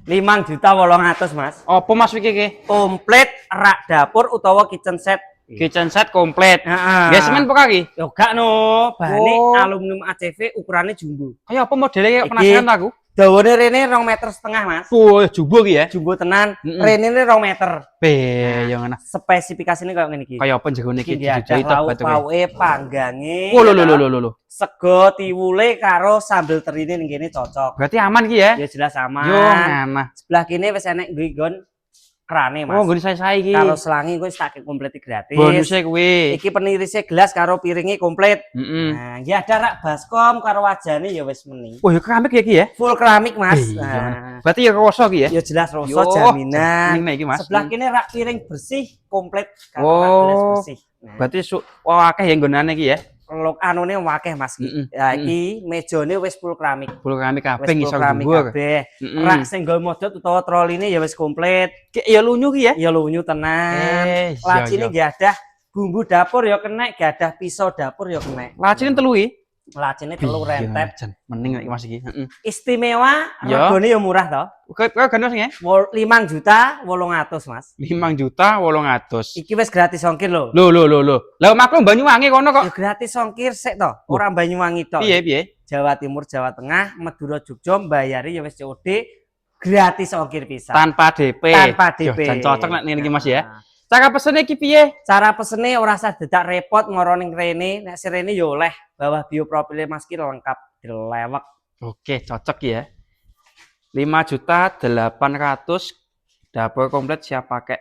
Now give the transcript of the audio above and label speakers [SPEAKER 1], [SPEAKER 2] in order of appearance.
[SPEAKER 1] 5.800.000 Mas.
[SPEAKER 2] Apa Mas iki iki?
[SPEAKER 1] Komplit rak dapur utawa kitchen set.
[SPEAKER 2] Kitchen set komplit.
[SPEAKER 1] Heeh.
[SPEAKER 2] Nggih semen apa kaki?
[SPEAKER 1] Yo gak no, bahane
[SPEAKER 2] Oh.
[SPEAKER 1] aluminium ACV ukurannya jumbo.
[SPEAKER 2] Kayak apa modelnya
[SPEAKER 1] Iki
[SPEAKER 2] penasaran aku?
[SPEAKER 1] Dawane rene 2,5 meter Mas.
[SPEAKER 2] Oh, jumbo ki ya.
[SPEAKER 1] Jumbo tenan.
[SPEAKER 2] Mm-mm.
[SPEAKER 1] Rene ini 2 meter.
[SPEAKER 2] Be, yang ngene.
[SPEAKER 1] Spesifikasinya kayak ngene iki.
[SPEAKER 2] Kayak apa jegone iki
[SPEAKER 1] Iki ada lauk pauke panggange.
[SPEAKER 2] Oh, lho.
[SPEAKER 1] Sego tiwule karo sambel terine ning kene cocok.
[SPEAKER 2] Berarti aman ki ya?
[SPEAKER 1] Ya jelas aman.
[SPEAKER 2] Yo, ngana.
[SPEAKER 1] Sebelah kene wis enek nggon krane Mas.
[SPEAKER 2] Oh, nggone saya iki.
[SPEAKER 1] Karo selangi kuwi tak komplit gratis.
[SPEAKER 2] Bonusnya kuwi.
[SPEAKER 1] Iki penirisnya gelas karo piringnya komplit.
[SPEAKER 2] Heeh.
[SPEAKER 1] Nah, ya ada rak baskom karo wajane ya wis meni.
[SPEAKER 2] Oh, ya keramik ya ki ya?
[SPEAKER 1] Full keramik Mas.
[SPEAKER 2] Nah. Berarti ya kroso ki ya?
[SPEAKER 1] Ya jelas rasa
[SPEAKER 2] Yo,
[SPEAKER 1] jaminan.
[SPEAKER 2] ini iki Mas.
[SPEAKER 1] Sebelah kene rak piring bersih komplit karo
[SPEAKER 2] Oh.
[SPEAKER 1] rak gelas bersih. Nah,
[SPEAKER 2] Berarti wah akeh ya nggonane ki ya?
[SPEAKER 1] lok anune akeh Mas. Ya iki mejane wis full keramik.
[SPEAKER 2] Full keramik kabeh
[SPEAKER 1] Wis full
[SPEAKER 2] ngisor
[SPEAKER 1] keramik
[SPEAKER 2] dhuwur.
[SPEAKER 1] kabeh. Rak single modot utawa troline ya wis komplit.
[SPEAKER 2] Ki ya lunyu ki ya?
[SPEAKER 1] Ya lunyu tenan.
[SPEAKER 2] Iya,
[SPEAKER 1] Lacine
[SPEAKER 2] iya.
[SPEAKER 1] nggih ada bumbu dapur ya kena, nggih ada pisau dapur ya kena.
[SPEAKER 2] Lacine telu ki?
[SPEAKER 1] Lacine telu rentet.
[SPEAKER 2] Mending nek Mas iki. Heeh.
[SPEAKER 1] Istimewa,
[SPEAKER 2] Ya.
[SPEAKER 1] regane ya murah to.
[SPEAKER 2] Kaya gendong ya?
[SPEAKER 1] 5.800.000 Mas.
[SPEAKER 2] 5.800.000.
[SPEAKER 1] Iki wis gratis ongkir lho.
[SPEAKER 2] Lho. Lah maklum Banyuwangi kono kok.
[SPEAKER 1] Ya gratis ongkir sik to, ora Banyuwangi tok.
[SPEAKER 2] Piye?
[SPEAKER 1] Jawa Timur, Jawa Tengah, Madura, Jogja mbayari ya wis COD gratis ongkir pisan.
[SPEAKER 2] Tanpa DP.
[SPEAKER 1] Tanpa DP.
[SPEAKER 2] Jan cocok nek ngene iki Mas ya.
[SPEAKER 1] Nah,
[SPEAKER 2] Cara pesene iki piye?
[SPEAKER 1] cara pesene ora usah dadak repot ngoro ning rene, nek si rene ya oleh bawah biopropile Mas ki lengkap dilewek.
[SPEAKER 2] Oke, cocok ya. 5.800.000 dapur komplit siap pakai.